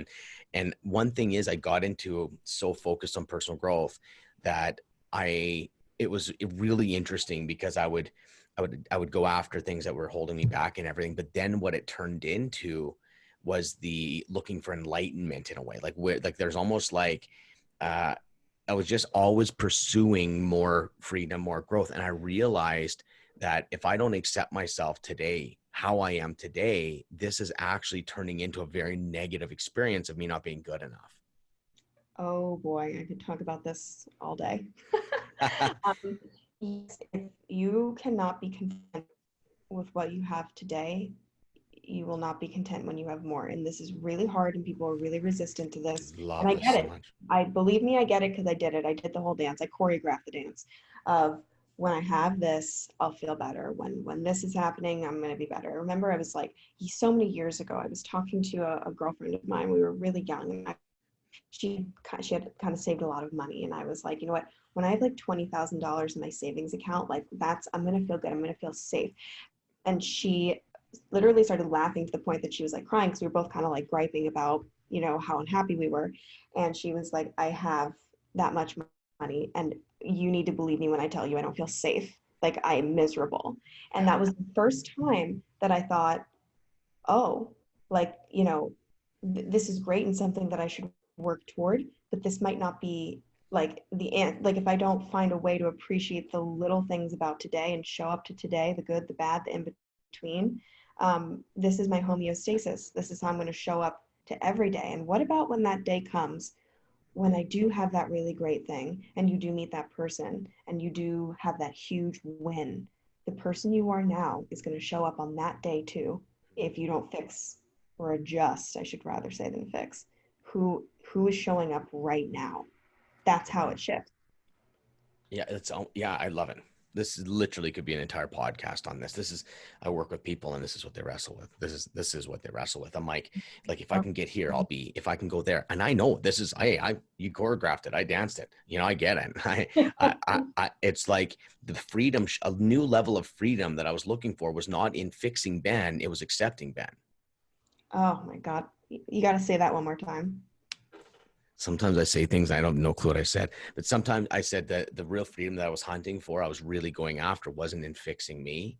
B: And one thing is, I got into so focused on personal growth that it was really interesting because I would go after things that were holding me back and everything. But then what it turned into was the looking for enlightenment in a way, like where, like there's almost like, uh, I was just always pursuing more freedom, more growth. And I realized that if I don't accept myself today, how I am today, this is actually turning into a very negative experience of me not being good enough.
A: Oh boy, I could talk about this all day. Yes, if you cannot be content with what you have today, you will not be content when you have more. And this is really hard, and people are really resistant to this. And
B: Love
A: I
B: this
A: get
B: so
A: it.
B: much.
A: I believe me, I get it because I did it. I did the whole dance. I choreographed the dance of when I have this, I'll feel better. When this is happening, I'm gonna be better. I remember I was like, so many years ago, I was talking to a girlfriend of mine. We were really young, and she had kind of saved a lot of money, and I was like, you know what, when I have like $20,000 in my savings account, like that's, I'm gonna feel good, I'm gonna feel safe. And she literally started laughing to the point that she was like crying, because we were both kind of like griping about, you know, how unhappy we were. And she was like, I have that much money, and you need to believe me when I tell you I don't feel safe, like I'm miserable. And
B: Yeah.
A: that was the first time that I thought, oh, like, you know, this is great and something that I should work toward, but this might not be like the end. Like if I don't find a way to appreciate the little things about today and show up to today, the good, the bad, the in between, this is my homeostasis. This is how I'm going to show up to every day. And what about when that day comes, when I do have that really great thing, and you do meet that person, and you do have that huge win? The person you are now is going to show up on that day too, if you don't fix or adjust, I should rather say than fix, who is showing up right now. That's how
B: Yeah.
A: it shifts.
B: Yeah. Yeah. I love it. This is literally could be an entire podcast on this. I work with people and this is what they wrestle with. This is what they wrestle with. I'm like if I can get here, if I can go there. And I know this is, you choreographed it. I danced it, I get it. It's like the freedom, a new level of freedom that I was looking for was not in fixing Ben. It was accepting Ben.
A: Oh my God. You got to say that one more time.
B: Sometimes I say things I don't know clue what I said, but sometimes I said that the real freedom that I was hunting for, I was really going after, wasn't in fixing me.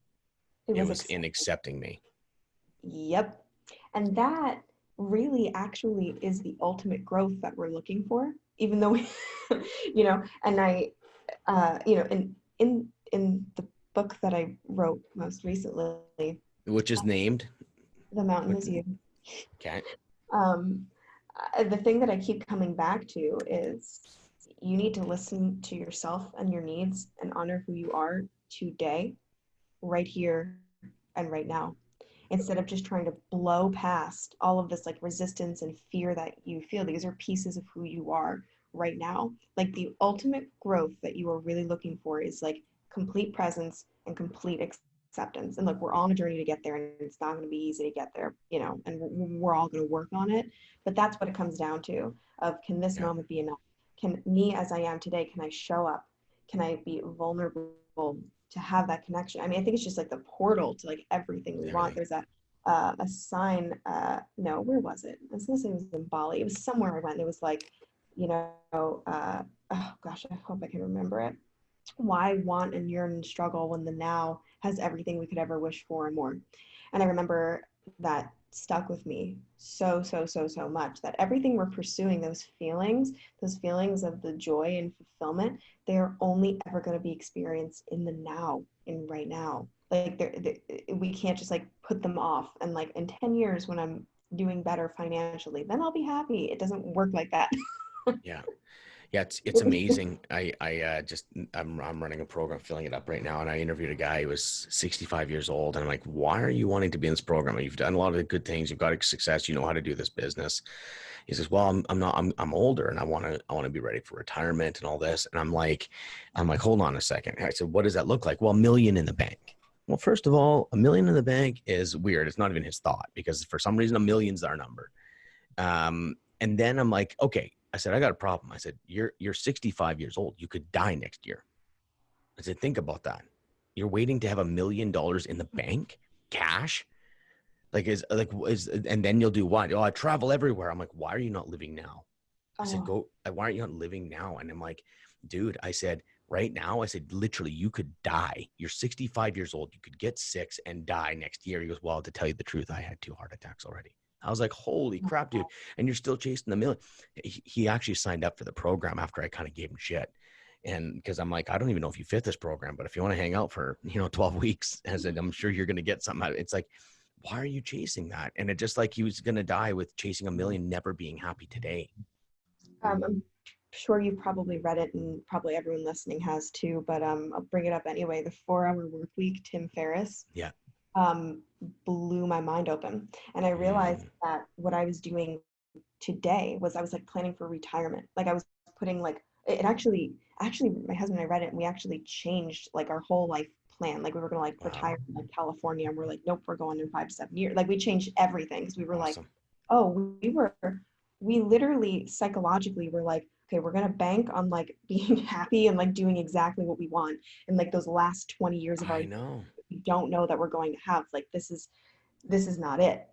B: It was in accepting me.
A: Yep. And that really actually is the ultimate growth that we're looking for, even though we, and I, in the book that I wrote most recently,
B: which is named
A: The Mountain Is You.
B: Okay.
A: The thing that I keep coming back to is you need to listen to yourself and your needs and honor who you are today, right here and right now, instead of just trying to blow past all of this like resistance and fear that you feel. These are pieces of who you are right now. Like the ultimate growth that you are really looking for is like complete presence and complete acceptance. And look, we're all on a journey to get there, and it's not going to be easy to get there, and we're all going to work on it. But that's what it comes down to, of can this moment be enough? Can me as I am today, can I show up? Can I be vulnerable to have that connection? I mean, I think it's just like the portal to like everything we want. There's a sign, no, where was it? I was going to say it was in Bali. It was somewhere I went. It was like, oh gosh, I hope I can remember it. Why want and yearn and struggle when the now has everything we could ever wish for and more? And I remember that stuck with me so much, that everything we're pursuing, those feelings of the joy and fulfillment, they are only ever going to be experienced in the now, in right now. Like we can't just like put them off and like in 10 years when I'm doing better financially, then I'll be happy. It doesn't work like that.
B: Yeah, it's amazing. I'm running a program, filling it up right now, and I interviewed a guy who was 65 years old, and I'm like, why are you wanting to be in this program? You've done a lot of the good things, you've got success, you know how to do this business. He says, well, I'm older, and I want to be ready for retirement and all this. And I'm like, hold on a second. I said, what does that look like? Well, $1 million in the bank. Well, first of all, $1 million in the bank is weird. It's not even his thought, because for some reason, $1 million's our number. And then I'm like, okay. I said, I got a problem. I said, you're 65 years old. You could die next year. I said, think about that. You're waiting to have $1 million in the bank, cash. And then you'll do what? Oh, I travel everywhere. I'm like, why are you not living now? I said, why aren't you not living now? And I'm like, dude, I said, right now, I said, literally, you could die. You're 65 years old. You could get sick and die next year. He goes, well, to tell you the truth, I had 2 heart attacks already. I was like, holy crap, dude. And you're still chasing the million. He actually signed up for the program after I kind of gave him shit. And because I'm like, I don't even know if you fit this program, but if you want to hang out for, 12 weeks, I said, I'm sure you're going to get something out of it. It's like, why are you chasing that? And it just like he was going to die with chasing $1 million, never being happy today.
A: I'm sure you probably read it, and probably everyone listening has too, but I'll bring it up anyway. The 4-Hour Work Week, Tim Ferriss.
B: Yeah.
A: Blew my mind open. And I realized that what I was doing today was I was like planning for retirement. Like I was putting like, it actually my husband and I read it, and we actually changed like our whole life plan. Like we were going to like retire in like California, and we're like, nope, we're going in 5 to 7 years. Like we changed everything, because we were like, oh, we literally psychologically were like, okay, we're going to bank on like being happy and like doing exactly what we want in like those last 20 years of our life. We don't know that we're going to have. Like this is not it.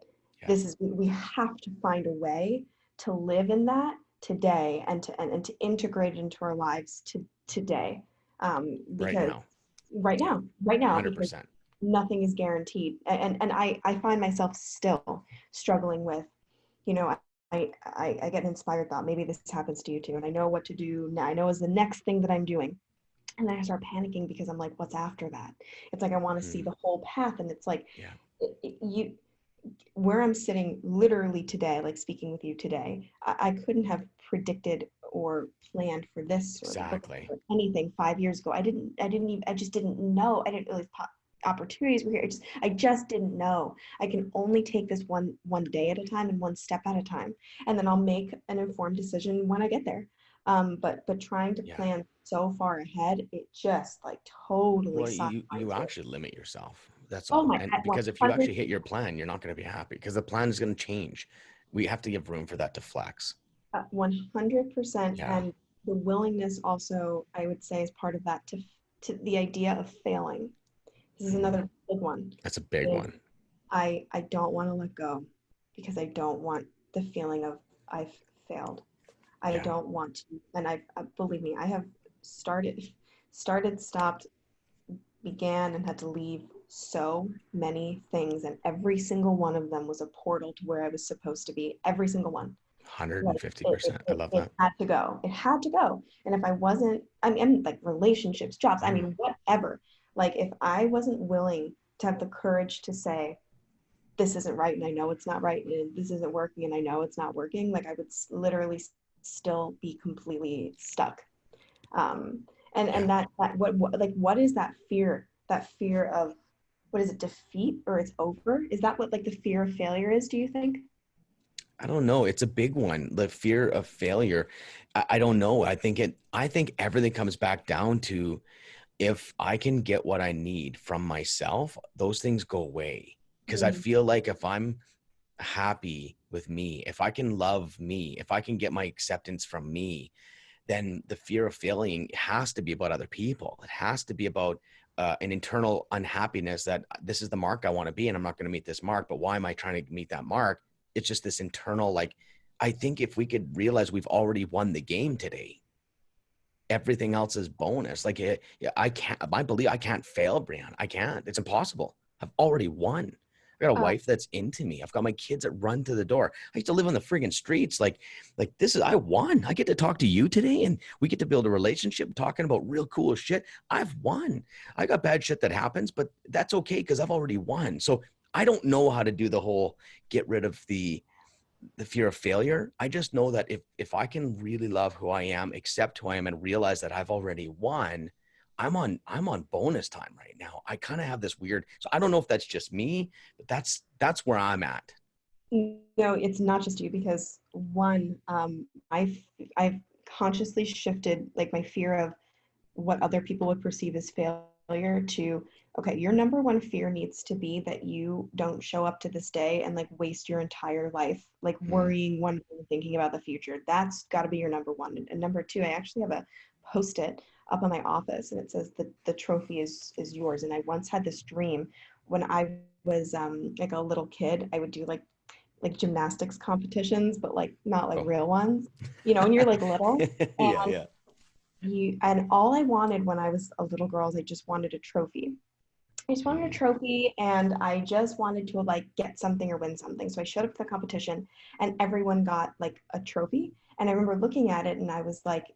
A: Yeah. We have to find a way to live in that today, and to integrate it into our lives today. Because right now 100%. Because nothing is guaranteed. And I find myself still struggling with, I get an inspired thought, maybe this happens to you too, and I know what to do now. I know is the next thing that I'm doing. And then I start panicking, because I'm like, what's after that? It's like, I want to see the whole path. And it's like, where I'm sitting literally today, like speaking with you today, I couldn't have predicted or planned for this or anything 5 years ago. I just didn't know. I didn't really opportunities were here. I just didn't know. I can only take this one day at a time and one step at a time. And then I'll make an informed decision when I get there. But trying to plan so far ahead, it just like totally
B: Well, you
A: sidewinds it.
B: actually limit yourself. That's
A: Oh
B: all.
A: my
B: And
A: God,
B: because if you actually hit your plan, you're not going to be happy because the plan is going to change. We have to give room for that to flex.
A: 100%.
B: Yeah.
A: And the willingness also, I would say, is part of that to the idea of failing. This is
B: Mhm.
A: another big one.
B: That's a big
A: Is
B: one.
A: I don't want to let go because I don't want the feeling of I've failed. I
B: Yeah.
A: don't want to, and believe me, I have started, stopped, began, and had to leave so many things, and every single one of them was a portal to where I was supposed to be. Every single one. Like
B: 150%. I love
A: it
B: that.
A: had to go. It had to go. And if I wasn't, I mean, like relationships, jobs, I
B: Mm.
A: mean, whatever. Like if I wasn't willing to have the courage to say, this isn't right and I know it's not right and this isn't working and I know it's not working, like I would literally still be completely stuck. Um,
B: Yeah.
A: and that what is that fear? That fear of what is it, defeat or it's over? Is that what like the fear of failure is, do you think?
B: I don't know. It's a big one. The fear of failure. I don't know. I think everything comes back down to if I can get what I need from myself, those things go away. Because I
A: Mm,
B: feel like if I'm happy with me, if I can love me, if I can get my acceptance from me, then the fear of failing has to be about other people. It has to be about an internal unhappiness that this is the mark I want to be and I'm not going to meet this mark. But why am I trying to meet that mark? It's just this internal, like, I think if we could realize we've already won the game today, everything else is bonus. Like I can't, I believe I can't fail, Brianna. I can't. It's impossible. I've already won. I got a
A: uh,
B: wife that's into me. I've got my kids that run to the door. I used to live on the friggin' streets. Like this is, I won. I get to talk to you today and we get to build a relationship talking about real cool shit. I've won. I got bad shit that happens, but that's okay because I've already won. So I don't know how to do the whole get rid of the fear of failure. I just know that if I can really love who I am, accept who I am, and realize that I've already won, I'm on bonus time right now. I kind of have this weird. So I don't know if that's just me, but that's where I'm at.
A: no, it's not just you because one, I've consciously shifted like my fear of what other people would perceive as failure to, okay, your number one fear needs to be that you don't show up to this day and like waste your entire life like
B: Mm,
A: worrying, wondering, thinking about the future. That's got to be your number one. And number two, I actually have a post-it up on my office and it says the trophy is yours. And I once had this dream when I was like a little kid. I would do like gymnastics competitions, but like not like
B: oh.
A: real ones, you know, when you're like little.
B: Yeah, yeah.
A: And all I wanted when I was a little girl is I just wanted a trophy. I just wanted a
B: Mm,
A: trophy and I just wanted to like get something or win something. So I showed up to the competition and everyone got like a trophy. And I remember looking at it and I was like,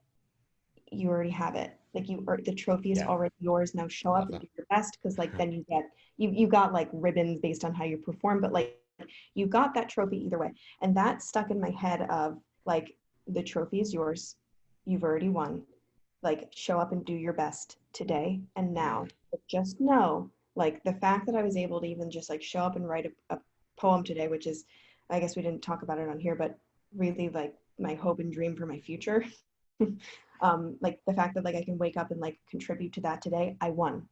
A: you already have it. Like the trophy is
B: yeah,
A: already yours. Now
B: I
A: show up
B: love
A: and
B: that.
A: do your best because like then you got like ribbons based on how you perform, but like you got that trophy either way. And that stuck in my head of like the trophy is yours. You've already won. Like show up and do your best today and now.
B: Mm,
A: But just know like the fact that I was able to even just like show up and write a poem today, which is, I guess we didn't talk about it on here, but really like my hope and dream for my future. Like the fact that like I can wake up and like contribute to that today, I won.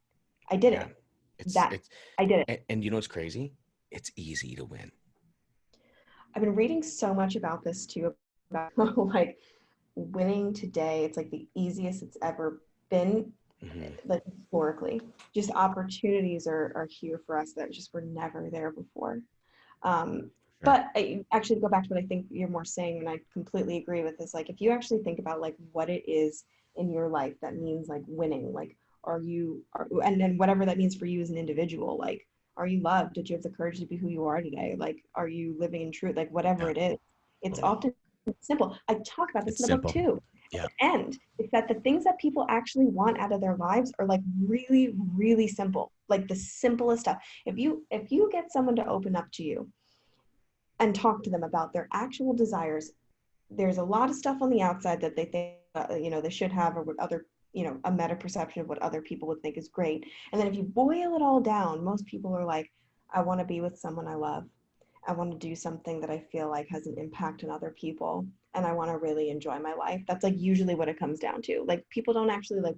A: I did
B: yeah,
A: it.
B: it's
A: That
B: it's
A: I did it.
B: and you know what's crazy? It's easy to win.
A: I've been reading so much about this too, about like winning today. It's like the easiest it's ever been,
B: Hmm.
A: like historically. Just opportunities are here for us that just were never there before. Um,
B: Sure.
A: but I actually go back to what I think you're more saying, and I completely agree with this. Like, if you actually think about like what it is in your life that means like winning, like and then whatever that means for you as an individual, like, are you loved? Did you have the courage to be who you are today? Like, are you living in truth? Like, whatever
B: Yeah,
A: it is, it's
B: totally.
A: often simple. I talk about this
B: It's
A: in the book
B: simple.
A: too. At
B: Yeah,
A: the end, it's that the things that people actually want out of their lives are like really, really simple, like the simplest stuff. If you get someone to open up to you and talk to them about their actual desires, there's a lot of stuff on the outside that they think they should have, or what other, a meta perception of what other people would think is great. And then if you boil it all down, most people are like, I want to be with someone I love. I want to do something that I feel like has an impact on other people, and I want to really enjoy my life. That's like usually what it comes down to. Like people don't actually like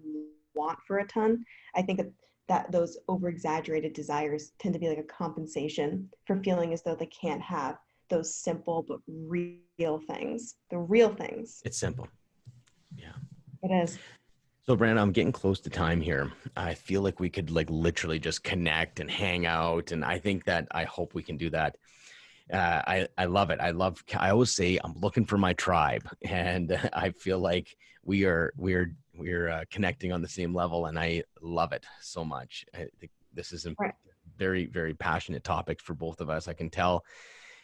A: want for a ton. I think that those over exaggerated desires tend to be like a compensation for feeling as though they can't have those simple but real things. The real things.
B: It's simple. Yeah.
A: It is.
B: So Brandon, I'm getting close to time here. I feel like we could like literally just connect and hang out. And I think that I hope we can do that. I love it. I always say I'm looking for my tribe, and I feel like we're connecting on the same level, and I love it so much. I think this is a
A: Right.
B: very, very passionate topic for both of us. I can tell.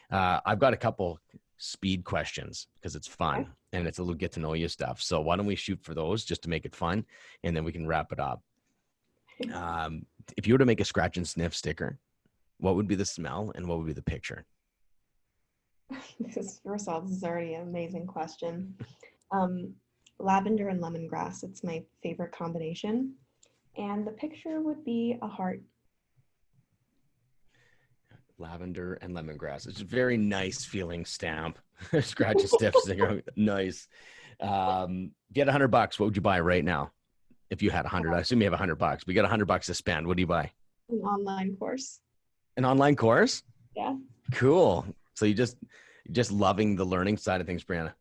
B: I've got a couple speed questions because it's fun
A: Okay.
B: and it's a little get to know you stuff. So why don't we shoot for those just to make it fun, and then we can wrap it up. If you were to make a scratch and sniff sticker, what would be the smell and what would be the picture?
A: First of all, this is already an amazing question. Um, Lavender and lemongrass. It's my favorite combination. And the picture would be a heart.
B: Lavender and lemongrass. It's a very nice feeling stamp. Scratch a stiff sticker. Nice. If you had $100, what would you buy right now? If you had 100, I assume you have $100. We got $100 to spend. What do you buy?
A: An online course.
B: An online course?
A: Yeah.
B: Cool. So you just loving the learning side of things, Brianna.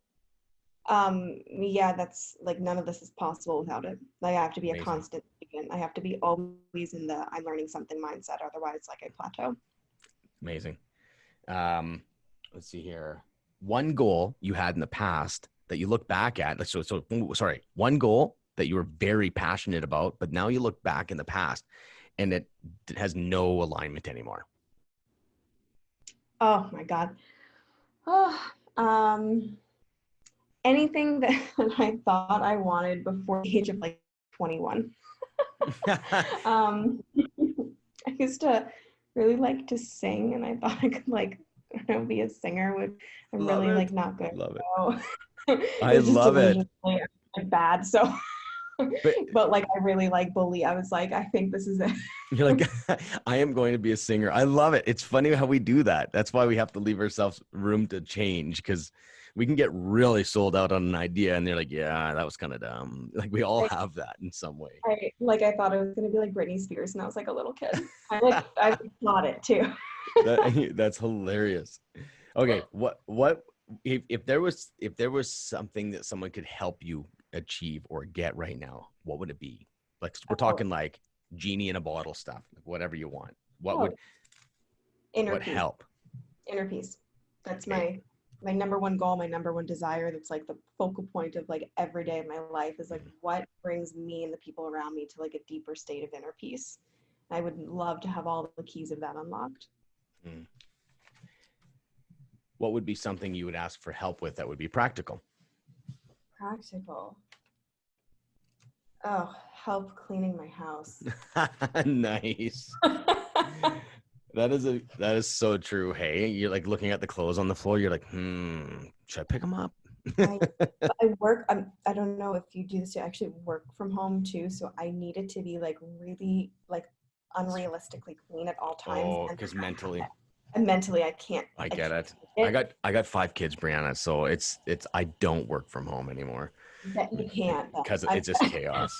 A: Yeah, that's like none of this is possible without it. Like I have to be a
B: Amazing.
A: constant student. I have to be always in the I'm learning something mindset. Otherwise, like I plateau.
B: Amazing. Let's see here. One goal you had in the past that you look back at. Sorry. One goal that you were very passionate about, but now you look back in the past and it has no alignment anymore.
A: Oh my God. Oh, anything that I thought I wanted before the age of like 21. Um, I used to really like to sing, and I thought I could like, I don't know, be a singer. I'm
B: Love
A: really
B: it.
A: like not good.
B: Love it.
A: So
B: I
A: it was just
B: love it.
A: originally like, bad. So,
B: But
A: but like I really like bully. I was like, I think this is it.
B: you're like, I am going to be a singer. I love it. It's funny how we do that. That's why we have to leave ourselves room to change, because we can get really sold out on an idea and they're like, yeah, that was kind of dumb. Like we all have that in some way.
A: I thought I was gonna be like Britney Spears, and I was like a little kid. I thought it too.
B: That's hilarious. Okay, what if there was something that someone could help you achieve or get right now, what would it be? Like we're talking like genie in a bottle stuff, like whatever you want. What would
A: Inner peace.
B: help?
A: Inner peace. That's
B: Okay.
A: my number one goal, my number one desire. That's like the focal point of like every day of my life is like what brings me and the people around me to like a deeper state of inner peace. I would love to have all the keys of that unlocked.
B: What would be something you would ask for help with that would be practical?
A: Practical. Oh, help cleaning my house.
B: Nice. That is so true. Hey, you're like looking at the clothes on the floor. You're like, should I pick them up?
A: I work. I don't know if you do this. I actually work from home too, so I need it to be like really like unrealistically clean at all times.
B: Oh, because mentally.
A: And mentally, I can't.
B: I get it. I got 5 kids, Brianna. So it's I don't work from home anymore.
A: That you can't
B: because it's just chaos.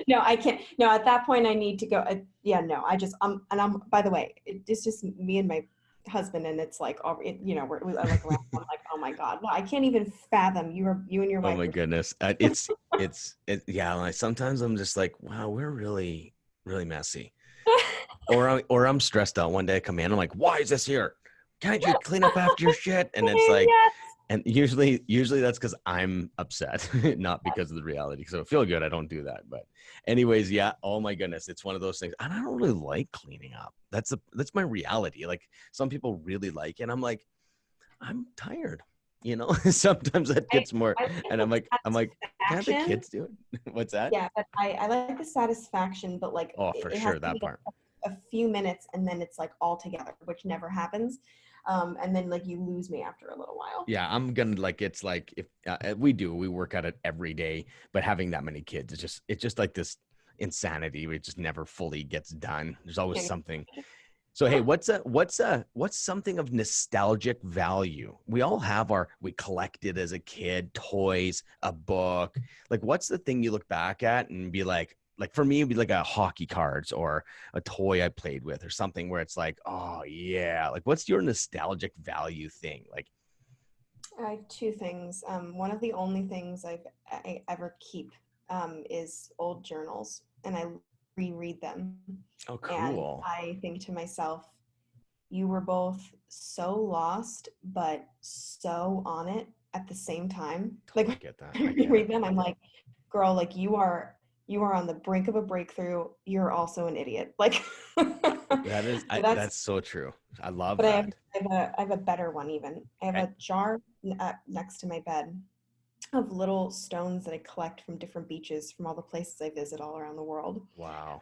A: No, I can't. No, at that point I need to go. Yeah, no, I just and I'm. By the way, it's just me and my husband, and it's like, we're like around. I'm like, oh my God, no, I can't even fathom you and your wife.
B: Oh my goodness, yeah. Like sometimes I'm just like, wow, we're really messy. or I'm stressed out. One day I come in, I'm like, why is this here? Can't you clean up after your shit? And it's like,
A: yes.
B: And usually that's because I'm upset, not because of the reality. Because I feel good, I don't do that. But anyways, yeah. Oh my goodness, it's one of those things. And I don't really like cleaning up. That's my reality. Like some people really like it. I'm like, I'm tired. Sometimes that gets more. And I'm like, can't the kids do it? What's that?
A: Yeah, but I like the satisfaction, but like,
B: oh, for sure, that part.
A: A few minutes, and then it's like all together, which never happens. And then like you lose me after a little while.
B: Yeah, I'm gonna like, it's like if we work at it every day, but having that many kids, it's just like this insanity. It just never fully gets done. There's always something. So, hey, what's something of nostalgic value? We all have we collected as a kid, toys, a book. Like, what's the thing you look back at and be like for me, it'd be like a hockey cards or a toy I played with or something where it's like, oh yeah, like what's your nostalgic value thing? Like,
A: I have two things. One of the only things I ever keep is old journals, and I reread them.
B: oh,
A: And
B: cool.
A: I think to myself, you were both so lost, but so on it at the same time. Like
B: I
A: when
B: get that.
A: I
B: I get
A: reread
B: it.
A: them, I'm like, girl, like you are on the brink of a breakthrough. You're also an idiot. Like so that's
B: That's so true. I love
A: but
B: that.
A: I have a better one even. I have
B: Okay.
A: a jar next to my bed of little stones that I collect from different beaches from all the places I visit all around the world.
B: Wow.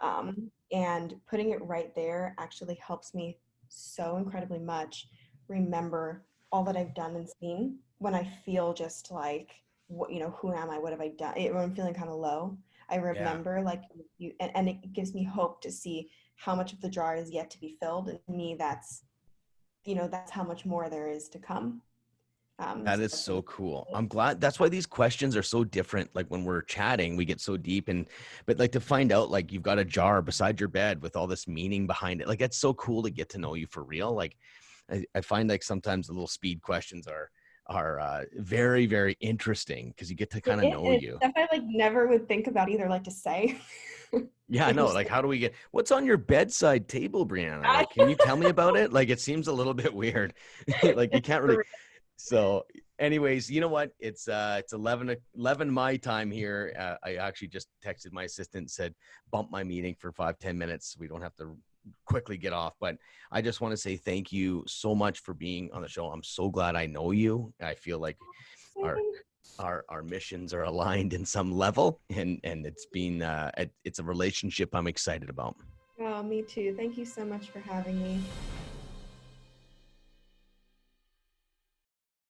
A: And putting it right there actually helps me so incredibly much remember all that I've done and seen when I feel just like, what, who am I? What have I done? When I'm feeling kind of low, I
B: Yeah.
A: remember like and it gives me hope to see how much of the jar is yet to be filled. And to me, that's how much more there is to come.
B: That
A: So
B: is
A: that's
B: so
A: been
B: cool.
A: really
B: I'm glad. That's why these questions are so different. Like when we're chatting, we get so deep but like to find out like you've got a jar beside your bed with all this meaning behind it. Like that's so cool to get to know you for real. Like I find like sometimes the little speed questions are very, very interesting because you get to kind of know
A: it's
B: you.
A: stuff I like never would think about either, like to say.
B: Yeah, I
A: Like
B: know.
A: you're
B: Like,
A: saying.
B: how do we what's on your bedside table, Brianna? Like, can you tell me about it? Like, it seems a little bit weird. Like, you can't really. So, anyways, you know what? It's 11 my time here. I actually just texted my assistant, said bump my meeting for 5-10 minutes. So we don't have to quickly get off. But I just want to say thank you so much for being on the show. I'm so glad I know you. I feel like our our missions are aligned in some level, and it's a relationship I'm excited about.
A: Oh, me too. Thank you so much for having me.